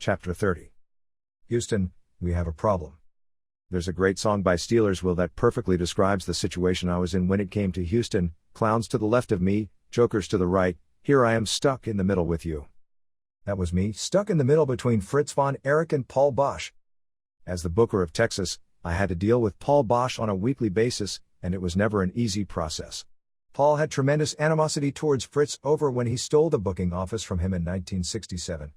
Chapter 30. Houston, we have a problem. There's a great song by Steelers Will that perfectly describes the situation I was in when it came to Houston. Clowns to the left of me, jokers to the right, here I am stuck in the middle with you. That was me, stuck in the middle between Fritz von Erich and Paul Boesch. As the Booker of Texas, I had to deal with Paul Boesch on a weekly basis, and it was never an easy process. Paul had tremendous animosity towards Fritz over when he stole the booking office from him in 1967,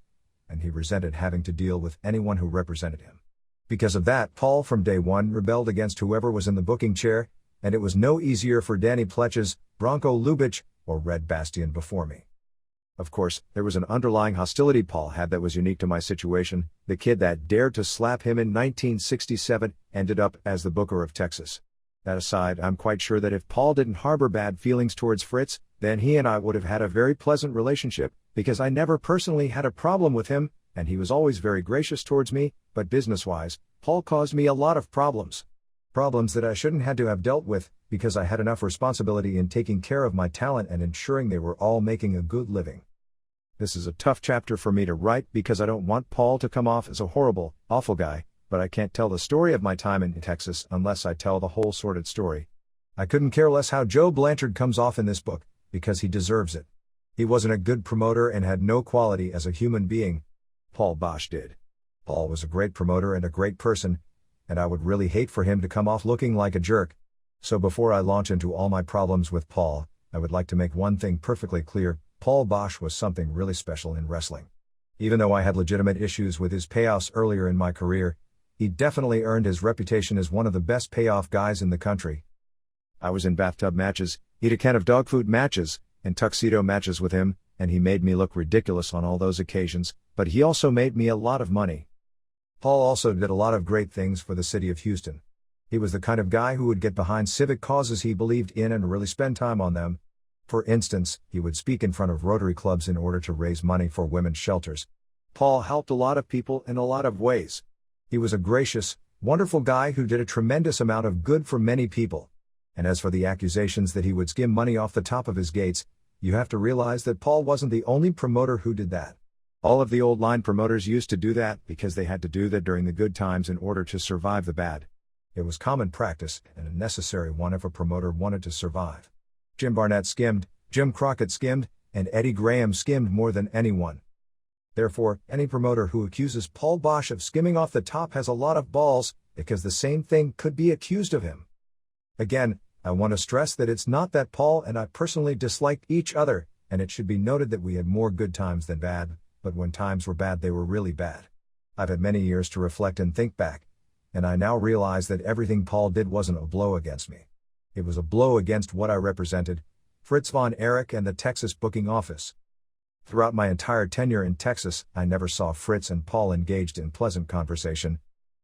and he resented having to deal with anyone who represented him. Because of that, Paul from day one rebelled against whoever was in the booking chair, and it was no easier for Danny Plechas, Bronko Lubitch, or Red Bastien before me. Of course, there was an underlying hostility Paul had that was unique to my situation. The kid that dared to slap him in 1967 ended up as the Booker of Texas. That aside, I'm quite sure that if Paul didn't harbor bad feelings towards Fritz, then he and I would have had a very pleasant relationship, because I never personally had a problem with him, and he was always very gracious towards me, but business-wise, Paul caused me a lot of problems. Problems that I shouldn't had to have dealt with, because I had enough responsibility in taking care of my talent and ensuring they were all making a good living. This is a tough chapter for me to write because I don't want Paul to come off as a horrible, awful guy, but I can't tell the story of my time in Texas unless I tell the whole sordid story. I couldn't care less how Joe Blanchard comes off in this book, because he deserves it. He wasn't a good promoter and had no quality as a human being. Paul Boesch did. Paul was a great promoter and a great person, and I would really hate for him to come off looking like a jerk. So before I launch into all my problems with Paul, I would like to make one thing perfectly clear: Paul Boesch was something really special in wrestling. Even though I had legitimate issues with his payoffs earlier in my career, he definitely earned his reputation as one of the best payoff guys in the country. I was in bathtub matches, eat a can of dog food matches, and tuxedo matches with him, and he made me look ridiculous on all those occasions, but he also made me a lot of money. Paul also did a lot of great things for the city of Houston. He was the kind of guy who would get behind civic causes he believed in and really spend time on them. For instance, he would speak in front of Rotary clubs in order to raise money for women's shelters. Paul helped a lot of people in a lot of ways. He was a gracious, wonderful guy who did a tremendous amount of good for many people. And as for the accusations that he would skim money off the top of his gates, you have to realize that Paul wasn't the only promoter who did that. All of the old line promoters used to do that because they had to do that during the good times in order to survive the bad. It was common practice and a necessary one if a promoter wanted to survive. Jim Barnett skimmed, Jim Crockett skimmed, and Eddie Graham skimmed more than anyone. Therefore, any promoter who accuses Paul Boesch of skimming off the top has a lot of balls, because the same thing could be accused of him. Again, I want to stress that it's not that Paul and I personally disliked each other, and it should be noted that we had more good times than bad, but when times were bad they were really bad. I've had many years to reflect and think back, and I now realize that everything Paul did wasn't a blow against me. It was a blow against what I represented, Fritz von Erich and the Texas booking office. Throughout my entire tenure in Texas, I never saw Fritz and Paul engaged in pleasant conversation.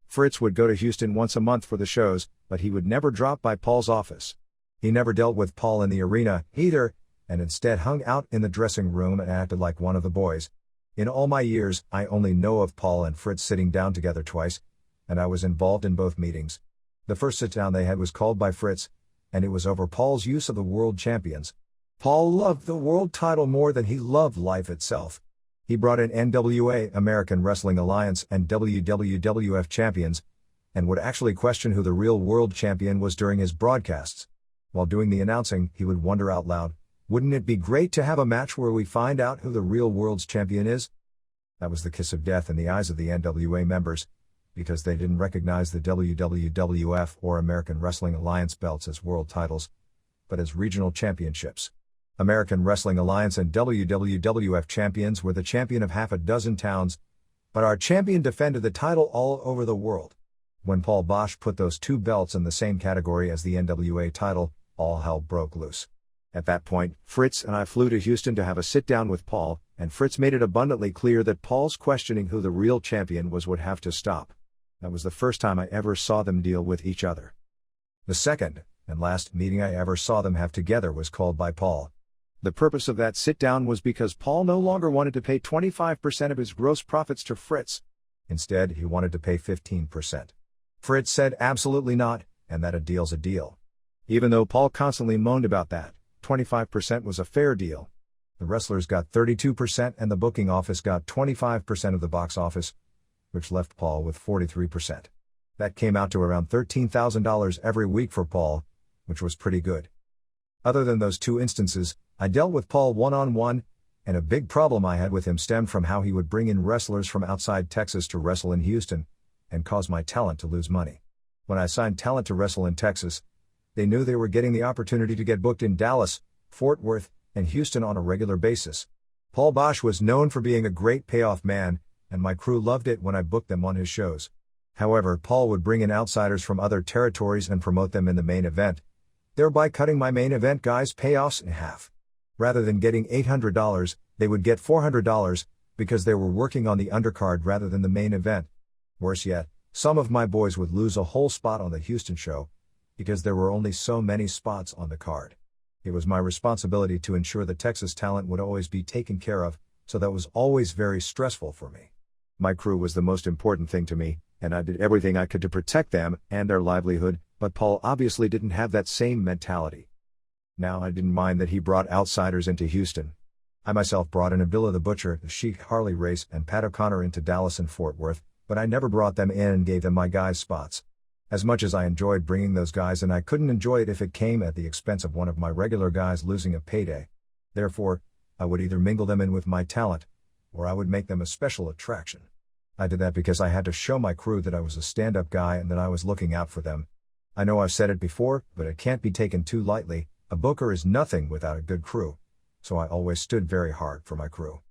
Fritz would go to Houston once a month for the shows, but he would never drop by Paul's office. He never dealt with Paul in the arena, either, and instead hung out in the dressing room and acted like one of the boys. In all my years, I only know of Paul and Fritz sitting down together twice, and I was involved in both meetings. The first sit-down they had was called by Fritz, and it was over Paul's use of the world champions. Paul loved the world title more than he loved life itself. He brought in NWA, American Wrestling Alliance, and WWF champions, and would actually question who the real world champion was during his broadcasts. While doing the announcing, he would wonder out loud, "Wouldn't it be great to have a match where we find out who the real world's champion is?" That was the kiss of death in the eyes of the NWA members, because they didn't recognize the WWF or American Wrestling Alliance belts as world titles, but as regional championships. American Wrestling Alliance and WWF champions were the champion of half a dozen towns, but our champion defended the title all over the world. When Paul Boesch put those two belts in the same category as the NWA title, all hell broke loose. At that point, Fritz and I flew to Houston to have a sit-down with Paul, and Fritz made it abundantly clear that Paul's questioning who the real champion was would have to stop. That was the first time I ever saw them deal with each other. The second, and last meeting I ever saw them have together was called by Paul. The purpose of that sit-down was because Paul no longer wanted to pay 25% of his gross profits to Fritz. Instead, he wanted to pay 15%. Fritz said absolutely not, and that a deal's a deal. Even though Paul constantly moaned about that, 25% was a fair deal. The wrestlers got 32% and the booking office got 25% of the box office, which left Paul with 43%. That came out to around $13,000 every week for Paul, which was pretty good. Other than those two instances, I dealt with Paul one-on-one, and a big problem I had with him stemmed from how he would bring in wrestlers from outside Texas to wrestle in Houston, and cause my talent to lose money. When I signed talent to wrestle in Texas, they knew they were getting the opportunity to get booked in Dallas, Fort Worth, and Houston on a regular basis. Paul Boesch was known for being a great payoff man, and my crew loved it when I booked them on his shows. However, Paul would bring in outsiders from other territories and promote them in the main event, thereby cutting my main event guys' payoffs in half. Rather than getting $800, they would get $400, because they were working on the undercard rather than the main event. Worse yet, some of my boys would lose a whole spot on the Houston show, because there were only so many spots on the card. It was my responsibility to ensure the Texas talent would always be taken care of, so that was always very stressful for me. My crew was the most important thing to me, and I did everything I could to protect them and their livelihood, but Paul obviously didn't have that same mentality. Now I didn't mind that he brought outsiders into Houston. I myself brought in Abdullah the Butcher, the Sheik Harley Race, and Pat O'Connor into Dallas and Fort Worth, but I never brought them in and gave them my guys' spots. As much as I enjoyed bringing those guys in, I couldn't enjoy it if it came at the expense of one of my regular guys losing a payday. Therefore, I would either mingle them in with my talent, or I would make them a special attraction. I did that because I had to show my crew that I was a stand-up guy and that I was looking out for them. I know I've said it before, but it can't be taken too lightly. A booker is nothing without a good crew, so I always stood very hard for my crew.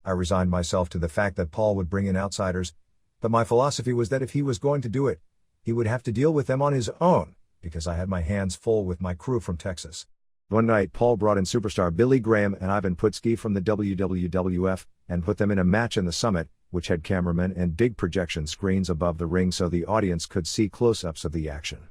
I resigned myself to the fact that Paul would bring in outsiders, but my philosophy was that if he was going to do it, he would have to deal with them on his own, because I had my hands full with my crew from Texas. One night Paul brought in superstar Billy Graham and Ivan Putski from the WWF, and put them in a match in the Summit, which had cameramen and big projection screens above the ring so the audience could see close-ups of the action.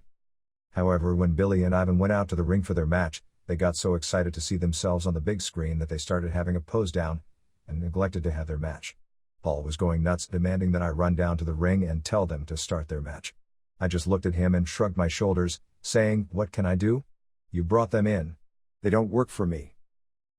However, when Billy and Ivan went out to the ring for their match, they got so excited to see themselves on the big screen that they started having a pose down, and neglected to have their match. Paul was going nuts, demanding that I run down to the ring and tell them to start their match. I just looked at him and shrugged my shoulders, saying, "What can I do? You brought them in. They don't work for me."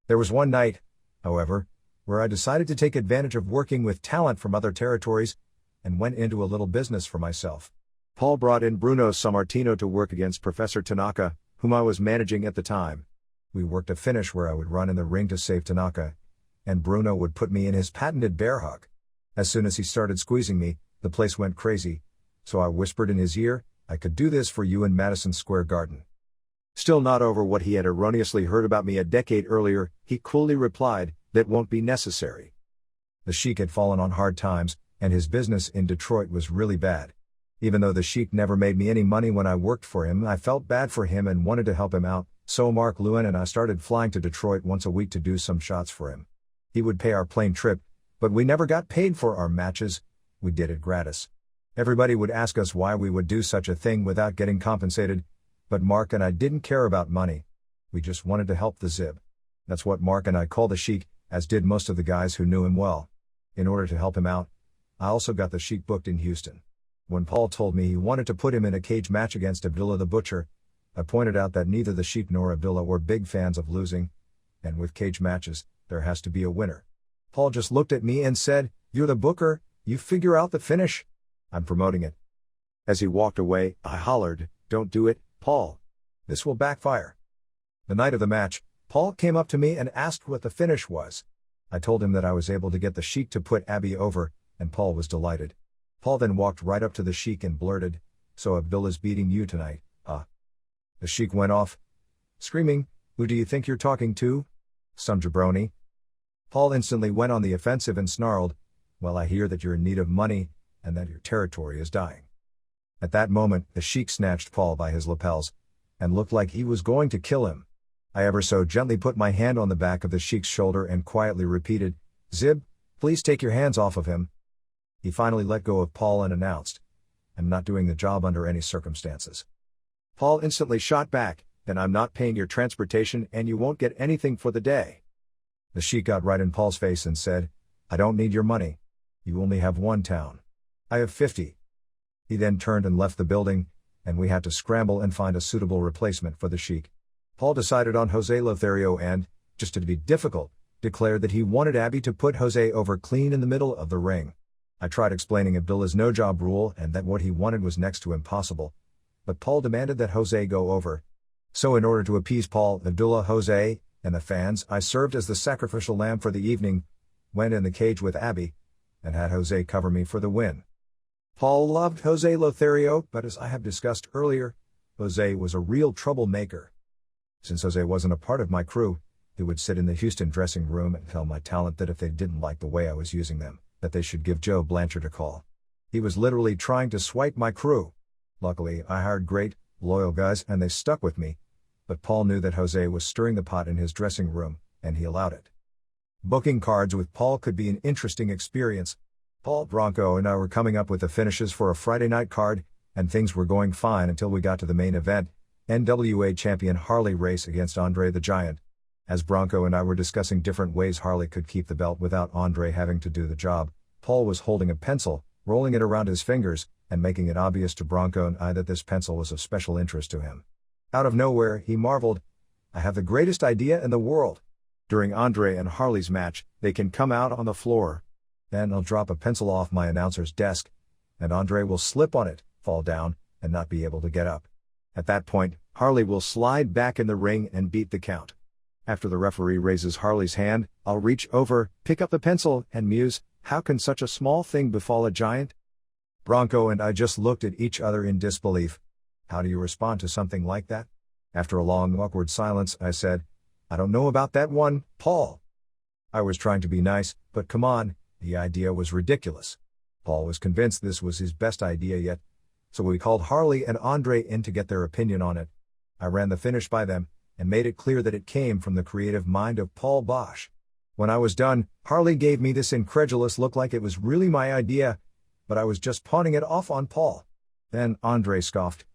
There was one night, however, where I decided to take advantage of working with talent from other territories, and went into a little business for myself. Paul brought in Bruno Sammartino to work against Professor Tanaka, whom I was managing at the time. We worked a finish where I would run in the ring to save Tanaka, and Bruno would put me in his patented bear hug. As soon as he started squeezing me, the place went crazy, so I whispered in his ear, "I could do this for you in Madison Square Garden." Still not over what he had erroneously heard about me a decade earlier, he coolly replied, "That won't be necessary." The Sheik had fallen on hard times, and his business in Detroit was really bad. Even though the Sheik never made me any money when I worked for him, I felt bad for him and wanted to help him out, so Mark Lewin and I started flying to Detroit once a week to do some shots for him. He would pay our plane trip, but we never got paid for our matches. We did it gratis. Everybody would ask us why we would do such a thing without getting compensated, but Mark and I didn't care about money. We just wanted to help the Zib. That's what Mark and I call the Sheik, as did most of the guys who knew him well. In order to help him out, I also got the Sheik booked in Houston. When Paul told me he wanted to put him in a cage match against Abdullah the Butcher, I pointed out that neither the Sheik nor Abdullah were big fans of losing, and with cage matches, there has to be a winner. Paul just looked at me and said, "You're the booker, you figure out the finish. I'm promoting it." As he walked away, I hollered, "Don't do it, Paul. This will backfire." The night of the match, Paul came up to me and asked what the finish was. I told him that I was able to get the Sheik to put Abby over, and Paul was delighted. Paul then walked right up to the Sheik and blurted, "So Abdullah's beating you tonight, huh?" The Sheik went off, screaming, "Who do you think you're talking to? Some jabroni?" Paul instantly went on the offensive and snarled, "Well, I hear that you're in need of money, and that your territory is dying." At that moment, the Sheik snatched Paul by his lapels, and looked like he was going to kill him. I ever so gently put my hand on the back of the Sheik's shoulder and quietly repeated, "Zib, please take your hands off of him." He finally let go of Paul and announced, "I'm not doing the job under any circumstances." Paul instantly shot back, "Then I'm not paying your transportation and you won't get anything for the day." The Sheik got right in Paul's face and said, "I don't need your money. You only have one town. I have 50. He then turned and left the building, and we had to scramble and find a suitable replacement for the Sheik. Paul decided on Jose Lothario and, just to be difficult, declared that he wanted Abby to put Jose over clean in the middle of the ring. I tried explaining Abdullah's no-job rule and that what he wanted was next to impossible. But Paul demanded that Jose go over. So in order to appease Paul, Abdullah, Jose, and the fans, I served as the sacrificial lamb for the evening, went in the cage with Abby, and had Jose cover me for the win. Paul loved Jose Lothario, but as I have discussed earlier, Jose was a real troublemaker. Since Jose wasn't a part of my crew, he would sit in the Houston dressing room and tell my talent that if they didn't like the way I was using them, that they should give Joe Blanchard a call. He was literally trying to swipe my crew. Luckily, I hired great, loyal guys and they stuck with me. But Paul knew that Jose was stirring the pot in his dressing room, and he allowed it. Booking cards with Paul could be an interesting experience. Paul, Bronko, and I were coming up with the finishes for a Friday night card, and things were going fine until we got to the main event, NWA champion Harley race against Andre the Giant. As Bronko and I were discussing different ways Harley could keep the belt without Andre having to do the job, Paul was holding a pencil, rolling it around his fingers, and making it obvious to Bronko and I that this pencil was of special interest to him. Out of nowhere, he marveled, "I have the greatest idea in the world. During Andre and Harley's match, they can come out on the floor. Then I'll drop a pencil off my announcer's desk, and Andre will slip on it, fall down, and not be able to get up. At that point, Harley will slide back in the ring and beat the count. After the referee raises Harley's hand, I'll reach over, pick up the pencil, and muse, how can such a small thing befall a giant?" Bronko and I just looked at each other in disbelief. How do you respond to something like that? After a long, awkward silence, I said, "I don't know about that one, Paul." I was trying to be nice, but come on, the idea was ridiculous. Paul was convinced this was his best idea yet, so we called Harley and Andre in to get their opinion on it. I ran the finish by them, and made it clear that it came from the creative mind of Paul Boesch. When I was done, Harley gave me this incredulous look like it was really my idea, but I was just pawning it off on Paul. Then Andre scoffed,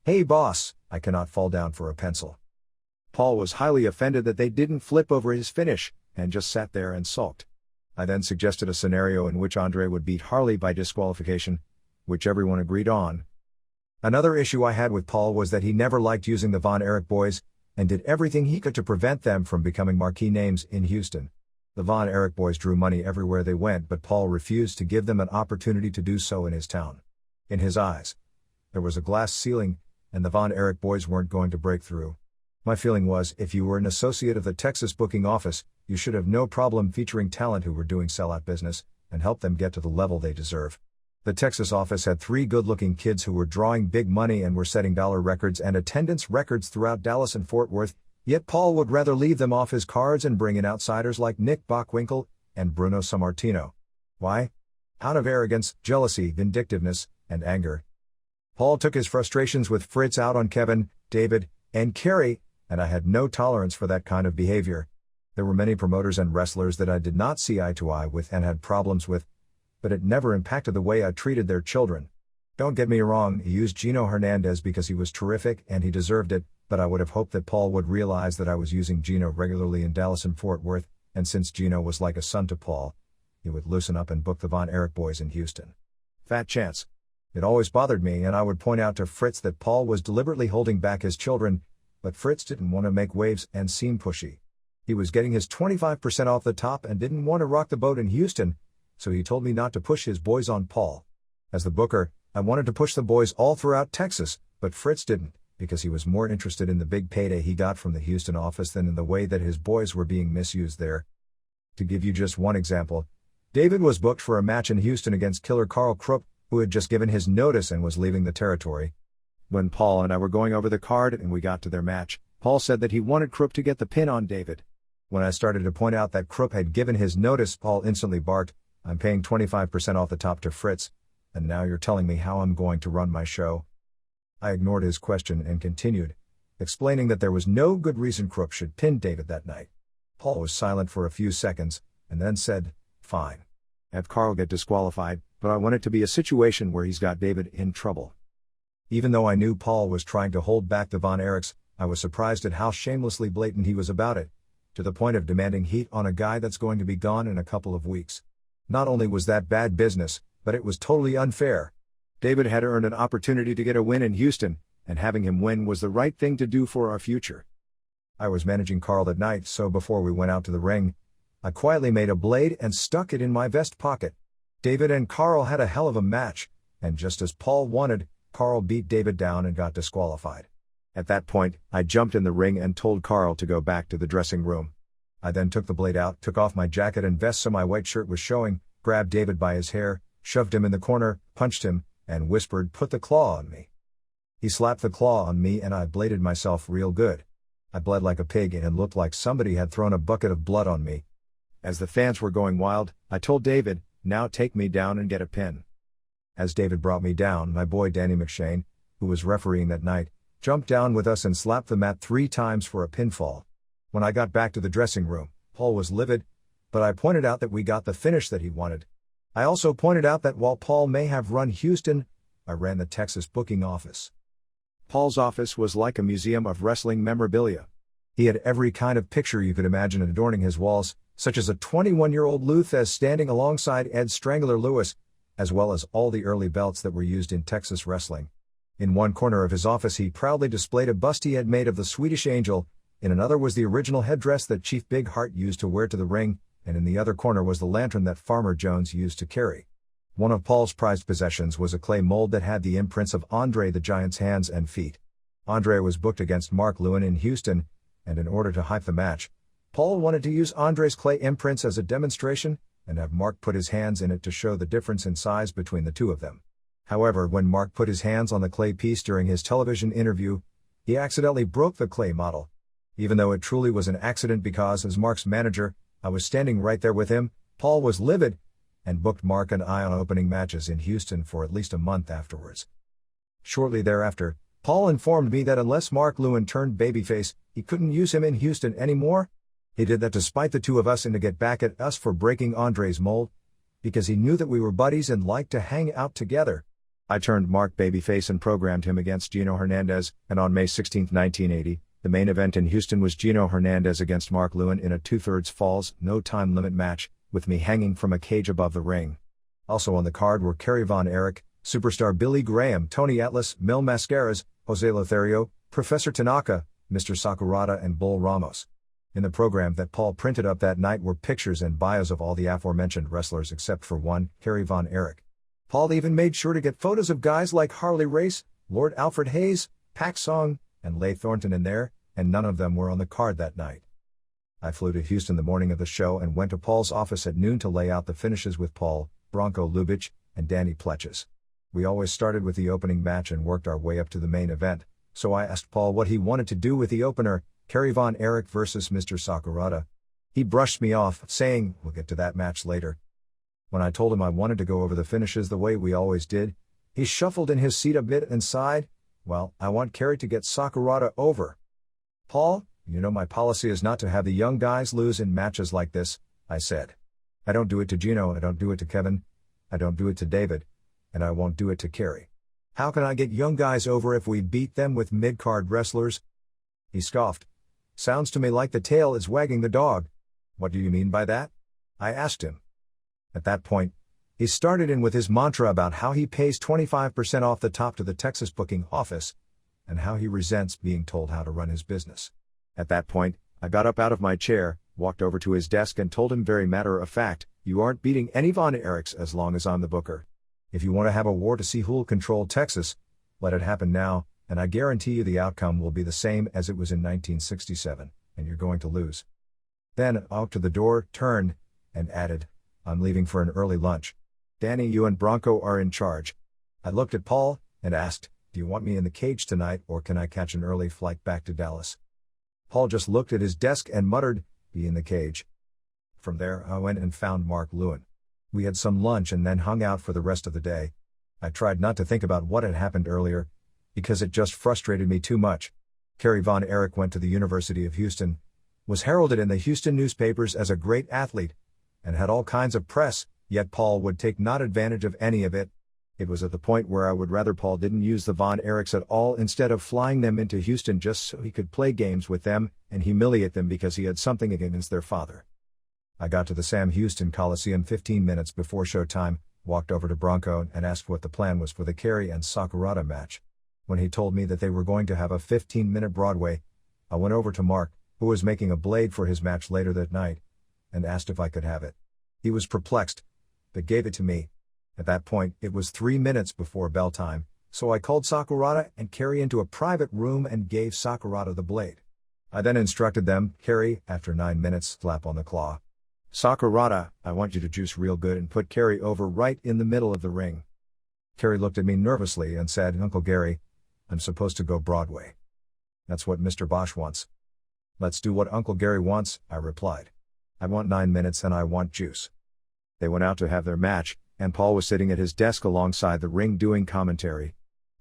"Hey boss, I cannot fall down for a pencil." Paul was highly offended that they didn't flip over his finish, and just sat there and sulked. I then suggested a scenario in which Andre would beat Harley by disqualification, which everyone agreed on. Another issue I had with Paul was that he never liked using the Von Erich boys, and did everything he could to prevent them from becoming marquee names in Houston. The Von Erich boys drew money everywhere they went, but Paul refused to give them an opportunity to do so in his town. In his eyes, there was a glass ceiling, and the Von Erich boys weren't going to break through. My feeling was, if you were an associate of the Texas booking office, you should have no problem featuring talent who were doing sellout business, and help them get to the level they deserve. The Texas office had 3 good-looking kids who were drawing big money and were setting dollar records and attendance records throughout Dallas and Fort Worth, yet Paul would rather leave them off his cards and bring in outsiders like Nick Bockwinkel and Bruno Sammartino. Why? Out of arrogance, jealousy, vindictiveness, and anger. Paul took his frustrations with Fritz out on Kevin, David, and Kerry, and I had no tolerance for that kind of behavior. There were many promoters and wrestlers that I did not see eye to eye with and had problems with, but it never impacted the way I treated their children. Don't get me wrong, he used Gino Hernandez because he was terrific and he deserved it, but I would have hoped that Paul would realize that I was using Gino regularly in Dallas and Fort Worth, and since Gino was like a son to Paul, he would loosen up and book the Von Erich boys in Houston. Fat chance. It always bothered me, and I would point out to Fritz that Paul was deliberately holding back his children, but Fritz didn't want to make waves and seem pushy. He was getting his 25% off the top and didn't want to rock the boat in Houston, so he told me not to push his boys on Paul. As the booker, I wanted to push the boys all throughout Texas, but Fritz didn't, because he was more interested in the big payday he got from the Houston office than in the way that his boys were being misused there. To give you just one example, David was booked for a match in Houston against Killer Carl Krupp, who had just given his notice and was leaving the territory. When Paul and I were going over the card and we got to their match, Paul said that he wanted Krupp to get the pin on David. When I started to point out that Krupp had given his notice, Paul instantly barked, "I'm paying 25% off the top to Fritz, and now you're telling me how I'm going to run my show?" I ignored his question and continued, explaining that there was no good reason Krupp should pin David that night. Paul was silent for a few seconds, and then said, "Fine. Have Carl get disqualified, but I want it to be a situation where he's got David in trouble." Even though I knew Paul was trying to hold back the Von Erichs, I was surprised at how shamelessly blatant he was about it, to the point of demanding heat on a guy that's going to be gone in a couple of weeks. Not only was that bad business, but it was totally unfair. David had earned an opportunity to get a win in Houston, and having him win was the right thing to do for our future. I was managing Carl that night, so before we went out to the ring, I quietly made a blade and stuck it in my vest pocket. David and Carl had a hell of a match, and just as Paul wanted, Carl beat David down and got disqualified. At that point, I jumped in the ring and told Carl to go back to the dressing room. I then took the blade out, took off my jacket and vest so my white shirt was showing, grabbed David by his hair, shoved him in the corner, punched him, and whispered, "Put the claw on me." He slapped the claw on me and I bladed myself real good. I bled like a pig and looked like somebody had thrown a bucket of blood on me. As the fans were going wild, I told David, "Now take me down and get a pin." As David brought me down, my boy Danny Plechas, who was refereeing that night, jumped down with us and slapped the mat 3 times for a pinfall. When I got back to the dressing room, Paul was livid, but I pointed out that we got the finish that he wanted. I also pointed out that while Paul may have run Houston, I ran the Texas booking office. Paul's office was like a museum of wrestling memorabilia. He had every kind of picture you could imagine adorning his walls, such as a 21-year-old Lou Thesz standing alongside Ed Strangler Lewis, as well as all the early belts that were used in Texas wrestling. In one corner of his office he proudly displayed a bust he had made of the Swedish Angel, in another was the original headdress that Chief Big Hart used to wear to the ring, and in the other corner was the lantern that Farmer Jones used to carry. One of Paul's prized possessions was a clay mold that had the imprints of Andre the Giant's hands and feet. Andre was booked against Mark Lewin in Houston, and in order to hype the match, Paul wanted to use Andre's clay imprints as a demonstration, and have Mark put his hands in it to show the difference in size between the two of them. However, when Mark put his hands on the clay piece during his television interview, he accidentally broke the clay model. Even though it truly was an accident because, as Mark's manager, I was standing right there with him, Paul was livid, and booked Mark and I on opening matches in Houston for at least a month afterwards. Shortly thereafter, Paul informed me that unless Mark Lewin turned babyface, he couldn't use him in Houston anymore. He did that to spite the two of us and to get back at us for breaking Andre's mold, because he knew that we were buddies and liked to hang out together. I turned Mark babyface and programmed him against Gino Hernandez, and on May 16, 1980, the main event in Houston was Gino Hernandez against Mark Lewin in a 2/3 falls, no time limit match, with me hanging from a cage above the ring. Also on the card were Kerry Von Erich, Superstar Billy Graham, Tony Atlas, Mil Mascaras, Jose Lothario, Professor Tanaka, Mr. Sakurada and Bull Ramos. In the program that Paul printed up that night were pictures and bios of all the aforementioned wrestlers except for one, Kerry Von Erich. Paul even made sure to get photos of guys like Harley Race, Lord Alfred Hayes, Pak Song, and Leigh Thornton in there, and none of them were on the card that night. I flew to Houston the morning of the show and went to Paul's office at noon to lay out the finishes with Paul, Bronko Lubitch, and Danny Plechas. We always started with the opening match and worked our way up to the main event, so I asked Paul what he wanted to do with the opener, Kerry Von Erich versus Mr. Sakurada. He brushed me off, saying, "We'll get to that match later." When I told him I wanted to go over the finishes the way we always did, he shuffled in his seat a bit and sighed, "Well, I want Kerry to get Sakurada over." "Paul, you know my policy is not to have the young guys lose in matches like this," I said. "I don't do it to Gino, I don't do it to Kevin, I don't do it to David, and I won't do it to Kerry. How can I get young guys over if we beat them with mid-card wrestlers?" He scoffed. "Sounds to me like the tail is wagging the dog." "What do you mean by that?" I asked him. At that point, he started in with his mantra about how he pays 25% off the top to the Texas booking office, and how he resents being told how to run his business. At that point, I got up out of my chair, walked over to his desk and told him very matter of fact, "You aren't beating any Von Erichs as long as I'm the booker. If you want to have a war to see who'll control Texas, let it happen now, and I guarantee you the outcome will be the same as it was in 1967, and you're going to lose." Then, out to the door, turned, and added, "I'm leaving for an early lunch. Danny, you and Bronko are in charge." I looked at Paul, and asked, "Do you want me in the cage tonight or can I catch an early flight back to Dallas?" Paul just looked at his desk and muttered, "Be in the cage." From there I went and found Mark Lewin. We had some lunch and then hung out for the rest of the day. I tried not to think about what had happened earlier, because it just frustrated me too much. Kerry Von Erich went to the University of Houston, was heralded in the Houston newspapers as a great athlete, and had all kinds of press, yet Paul would take not advantage of any of it. It was at the point where I would rather Paul didn't use the Von Erichs at all instead of flying them into Houston just so he could play games with them and humiliate them because he had something against their father. I got to the Sam Houston Coliseum 15 minutes before showtime, walked over to Bronko and asked what the plan was for the Kerry and Sakurada match. When he told me that they were going to have a 15-minute Broadway, I went over to Mark, who was making a blade for his match later that night, and asked if I could have it. He was perplexed, but gave it to me. At that point, it was 3 minutes before bell time, so I called Sakurada and Kerry into a private room and gave Sakurada the blade. I then instructed them, Kerry, after 9 minutes, slap on the claw. Sakurada, I want you to juice real good and put Kerry over right in the middle of the ring. Kerry looked at me nervously and said, Uncle Gary, I'm supposed to go Broadway. That's what Mr. Boesch wants. Let's do what Uncle Gary wants, I replied. I want 9 minutes and I want juice. They went out to have their match, and Paul was sitting at his desk alongside the ring doing commentary.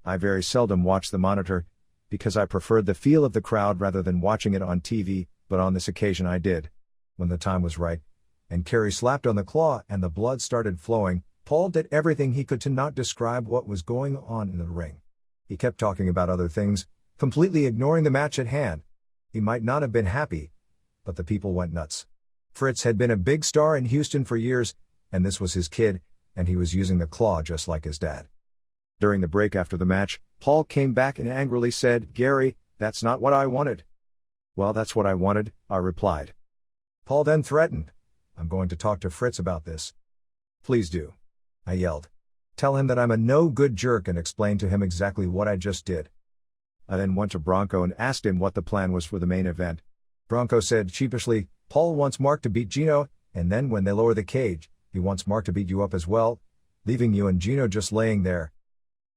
I very seldom watch the monitor, because I preferred the feel of the crowd rather than watching it on TV, but on this occasion I did. When the time was right, and Kerry slapped on the claw and the blood started flowing, Paul did everything he could to not describe what was going on in the ring. He kept talking about other things, completely ignoring the match at hand. He might not have been happy, but the people went nuts. Fritz had been a big star in Houston for years, and this was his kid, and he was using the claw just like his dad. During the break after the match, Paul came back and angrily said, Gary, that's not what I wanted. Well, that's what I wanted, I replied. Paul then threatened, I'm going to talk to Fritz about this. Please do. I yelled. Tell him that I'm a no-good jerk and explain to him exactly what I just did. I then went to Bronko and asked him what the plan was for the main event. Bronko said sheepishly, Paul wants Mark to beat Gino, and then when they lower the cage, he wants Mark to beat you up as well, leaving you and Gino just laying there.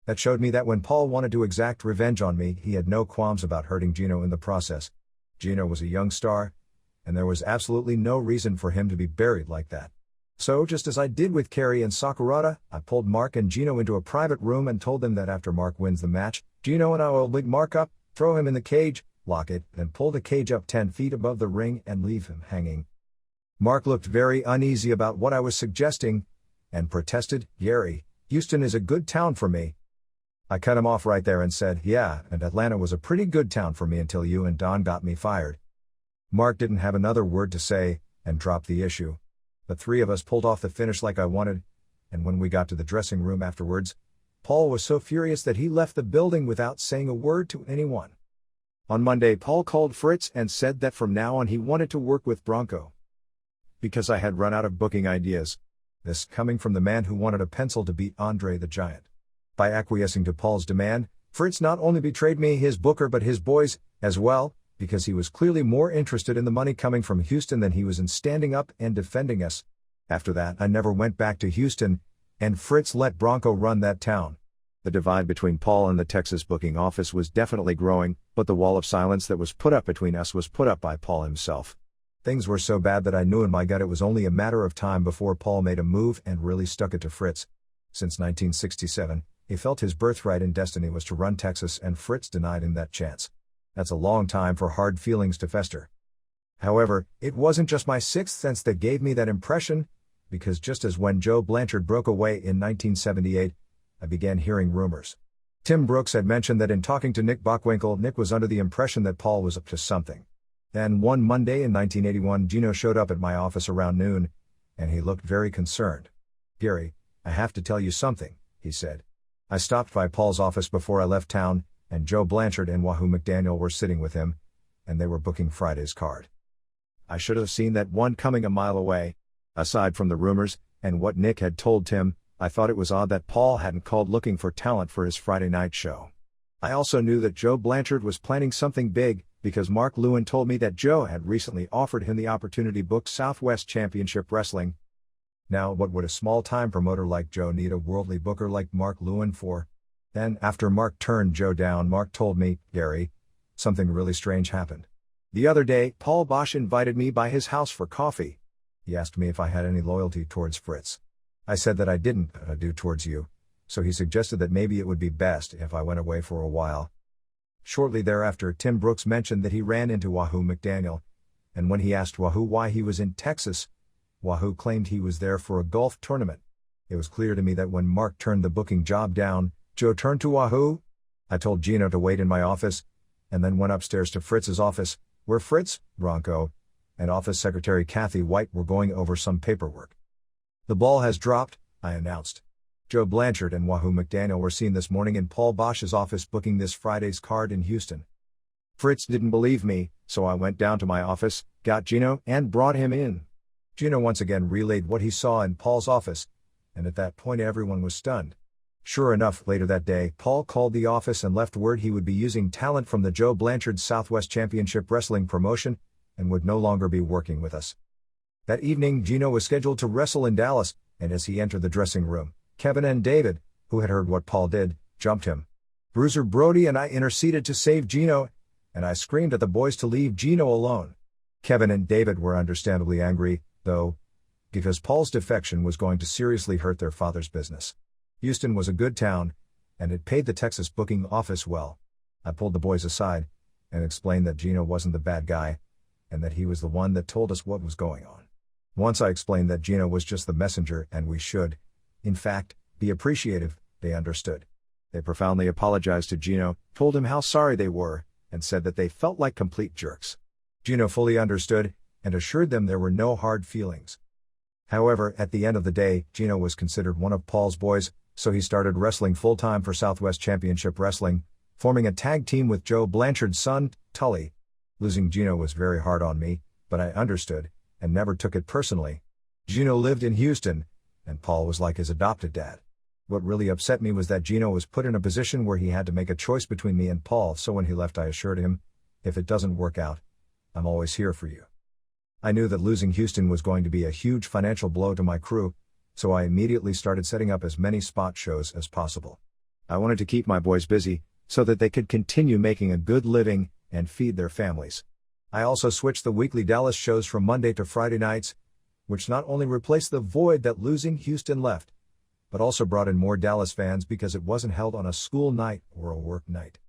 That showed me that when Paul wanted to exact revenge on me, he had no qualms about hurting Gino in the process. Gino was a young star, and there was absolutely no reason for him to be buried like that. So just as I did with Kerry and Sakurada, I pulled Mark and Gino into a private room and told them that after Mark wins the match, Gino and I will big Mark up, throw him in the cage, lock it, and pull the cage up 10 feet above the ring and leave him hanging. Mark looked very uneasy about what I was suggesting, and protested, Gary, Houston is a good town for me. I cut him off right there and said, yeah, and Atlanta was a pretty good town for me until you and Don got me fired. Mark didn't have another word to say, and dropped the issue. The three of us pulled off the finish like I wanted, and when we got to the dressing room afterwards, Paul was so furious that he left the building without saying a word to anyone. On Monday, Paul called Fritz and said that from now on he wanted to work with Bronko. Because I had run out of booking ideas. This coming from the man who wanted a pencil to beat Andre the Giant. By acquiescing to Paul's demand, Fritz not only betrayed me, his booker, but his boys, as well, because he was clearly more interested in the money coming from Houston than he was in standing up and defending us. After that, I never went back to Houston, and Fritz let Bronko run that town. The divide between Paul and the Texas booking office was definitely growing, but the wall of silence that was put up between us was put up by Paul himself. Things were so bad that I knew in my gut it was only a matter of time before Paul made a move and really stuck it to Fritz. Since 1967, he felt his birthright and destiny was to run Texas, and Fritz denied him that chance. That's a long time for hard feelings to fester. However, it wasn't just my sixth sense that gave me that impression, because just as when Joe Blanchard broke away in 1978, I began hearing rumors. Tim Brooks had mentioned that in talking to Nick Bockwinkel, Nick was under the impression that Paul was up to something. Then one Monday in 1981, Gino showed up at my office around noon, and he looked very concerned. Gary, I have to tell you something, he said. I stopped by Paul's office before I left town, and Joe Blanchard and Wahoo McDaniel were sitting with him, and they were booking Friday's card. I should have seen that one coming a mile away. Aside from the rumors, and what Nick had told Tim, I thought it was odd that Paul hadn't called looking for talent for his Friday night show. I also knew that Joe Blanchard was planning something big, because Mark Lewin told me that Joe had recently offered him the opportunity to book Southwest Championship Wrestling. Now, what would a small-time promoter like Joe need a worldly booker like Mark Lewin for? Then, after Mark turned Joe down, Mark told me, Gary, something really strange happened. The other day, Paul Boesch invited me by his house for coffee. He asked me if I had any loyalty towards Fritz. I said that I didn't, but I do towards you, so he suggested that maybe it would be best if I went away for a while. Shortly thereafter, Tim Brooks mentioned that he ran into Wahoo McDaniel, and when he asked Wahoo why he was in Texas, Wahoo claimed he was there for a golf tournament. It was clear to me that when Mark turned the booking job down, Joe turned to Wahoo. I told Gino to wait in my office, and then went upstairs to Fritz's office, where Fritz, Bronko, and office secretary Kathy White were going over some paperwork. The ball has dropped, I announced. Joe Blanchard and Wahoo McDaniel were seen this morning in Paul Boesch's office booking this Friday's card in Houston. Fritz didn't believe me, so I went down to my office, got Gino, and brought him in. Gino once again relayed what he saw in Paul's office, and at that point everyone was stunned. Sure enough, later that day, Paul called the office and left word he would be using talent from the Joe Blanchard Southwest Championship Wrestling promotion and would no longer be working with us. That evening, Gino was scheduled to wrestle in Dallas, and as he entered the dressing room, Kevin and David, who had heard what Paul did, jumped him. Bruiser Brody and I interceded to save Gino, and I screamed at the boys to leave Gino alone. Kevin and David were understandably angry, though, because Paul's defection was going to seriously hurt their father's business. Houston was a good town, and it paid the Texas booking office well. I pulled the boys aside and explained that Gino wasn't the bad guy, and that he was the one that told us what was going on. Once I explained that Gino was just the messenger and we should, in fact, be appreciative, they understood. They profoundly apologized to Gino, told him how sorry they were, and said that they felt like complete jerks. Gino fully understood, and assured them there were no hard feelings. However, at the end of the day, Gino was considered one of Paul's boys, so he started wrestling full-time for Southwest Championship Wrestling, forming a tag team with Joe Blanchard's son, Tully. Losing Gino was very hard on me, but I understood, and never took it personally. Gino lived in Houston, and Paul was like his adopted dad. What really upset me was that Gino was put in a position where he had to make a choice between me and Paul, so when he left I assured him, if it doesn't work out, I'm always here for you. I knew that losing Houston was going to be a huge financial blow to my crew, so I immediately started setting up as many spot shows as possible. I wanted to keep my boys busy, so that they could continue making a good living and feed their families. I also switched the weekly Dallas shows from Monday to Friday nights, which not only replaced the void that losing Houston left, but also brought in more Dallas fans because it wasn't held on a school night or a work night.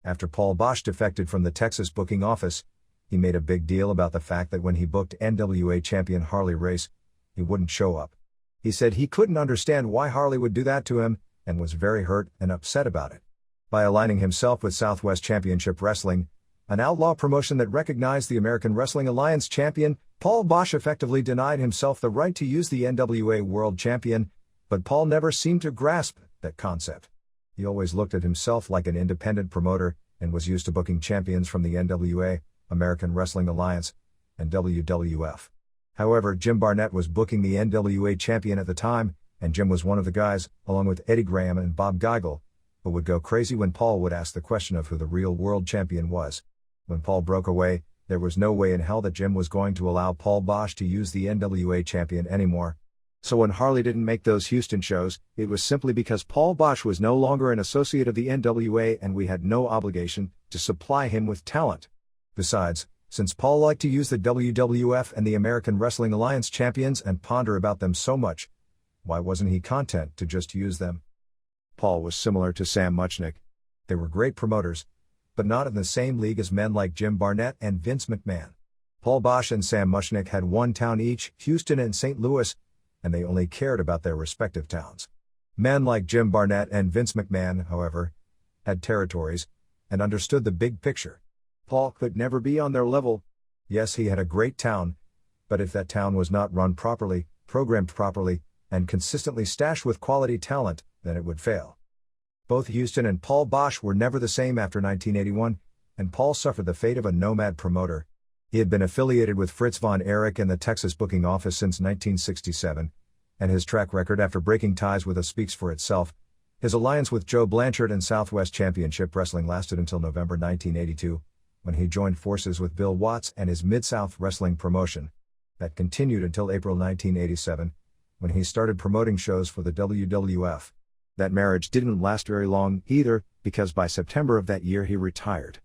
After Paul Boesch defected from the Texas booking office, he made a big deal about the fact that when he booked NWA champion Harley Race, he wouldn't show up. He said he couldn't understand why Harley would do that to him, and was very hurt and upset about it. By aligning himself with Southwest Championship Wrestling, an outlaw promotion that recognized the American Wrestling Alliance champion, Paul Boesch effectively denied himself the right to use the NWA World Champion, but Paul never seemed to grasp that concept. He always looked at himself like an independent promoter, and was used to booking champions from the NWA, American Wrestling Alliance, and WWF. However, Jim Barnett was booking the NWA champion at the time, and Jim was one of the guys, along with Eddie Graham and Bob Geigel, who would go crazy when Paul would ask the question of who the real world champion was. When Paul broke away, there was no way in hell that Jim was going to allow Paul Boesch to use the NWA champion anymore. So when Harley didn't make those Houston shows, it was simply because Paul Boesch was no longer an associate of the NWA and we had no obligation to supply him with talent. Besides, since Paul liked to use the WWF and the American Wrestling Alliance champions and ponder about them so much, why wasn't he content to just use them? Paul was similar to Sam Muchnick. They were great promoters, but not in the same league as men like Jim Barnett and Vince McMahon. Paul Boesch and Sam Muchnick had one town each, Houston and St. Louis, and they only cared about their respective towns. Men like Jim Barnett and Vince McMahon, however, had territories, and understood the big picture. Paul could never be on their level. Yes, he had a great town, but if that town was not run properly, programmed properly, and consistently stashed with quality talent, then it would fail. Both Houston and Paul Boesch were never the same after 1981, and Paul suffered the fate of a nomad promoter. He had been affiliated with Fritz von Erich and the Texas booking office since 1967, and his track record after breaking ties with us speaks for itself. His alliance with Joe Blanchard and Southwest Championship Wrestling lasted until November 1982, when he joined forces with Bill Watts and his Mid-South Wrestling promotion. That continued until April 1987, when he started promoting shows for the WWF. That marriage didn't last very long either, because by September of that year he retired.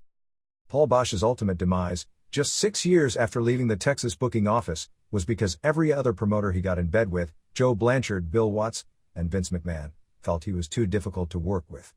Paul Boesch's ultimate demise, just 6 years after leaving the Texas booking office, was because every other promoter he got in bed with, Joe Blanchard, Bill Watts, and Vince McMahon, felt he was too difficult to work with.